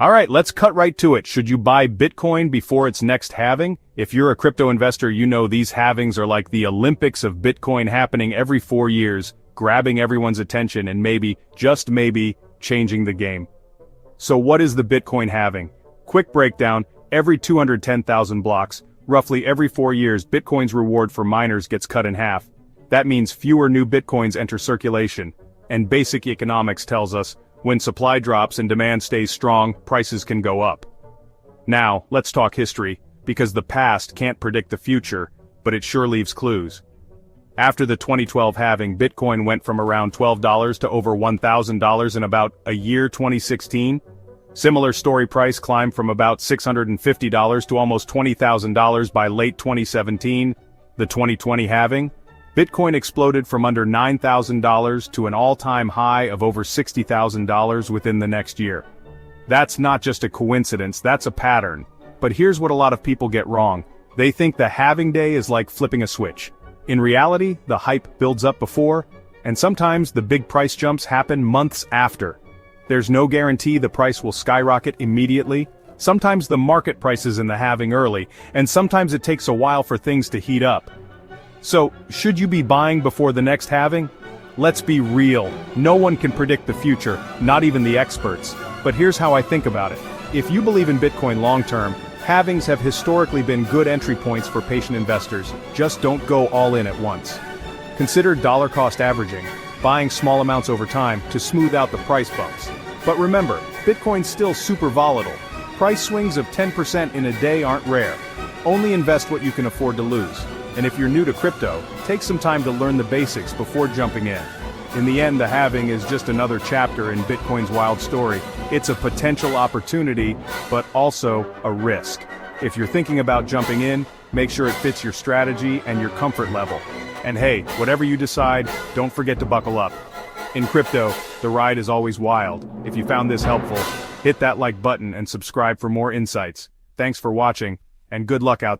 Alright, let's cut right to it. Should you buy Bitcoin before its next halving? If you're a crypto investor, you know these halvings are like the Olympics of Bitcoin, happening every 4 years, grabbing everyone's attention and maybe, just maybe, changing the game. So what is the Bitcoin halving? Quick breakdown: every 210,000 blocks, roughly every 4 years, Bitcoin's reward for miners gets cut in half. That means fewer new Bitcoins enter circulation. And basic economics tells us, when supply drops and demand stays strong, prices can go up. Now, let's talk history, because the past can't predict the future, but it sure leaves clues. After the 2012 halving, Bitcoin went from around $12 to over $1,000 in about a year. 2016. Similar story: price climbed from about $650 to almost $20,000 by late 2017. The 2020 halving, Bitcoin exploded from under $9,000 to an all-time high of over $60,000 within the next year. That's not just a coincidence, that's a pattern. But here's what a lot of people get wrong. They think the halving day is like flipping a switch. In reality, the hype builds up before, and sometimes the big price jumps happen months after. There's no guarantee the price will skyrocket immediately. Sometimes the market prices in the halving early, and sometimes it takes a while for things to heat up. So, should you be buying before the next halving? Let's be real, no one can predict the future, not even the experts. But here's how I think about it. If you believe in Bitcoin long-term, halvings have historically been good entry points for patient investors. Just don't go all in at once. Consider dollar-cost averaging, buying small amounts over time to smooth out the price bumps. But remember, Bitcoin's still super volatile. Price swings of 10% in a day aren't rare. Only invest what you can afford to lose. And if you're new to crypto, take some time to learn the basics before jumping in. In the end, the halving is just another chapter in Bitcoin's wild story. It's a potential opportunity, but also a risk. If you're thinking about jumping in, make sure it fits your strategy and your comfort level. And hey, whatever you decide, don't forget to buckle up. In crypto, the ride is always wild. If you found this helpful, hit that like button and subscribe for more insights. Thanks for watching, and good luck out there.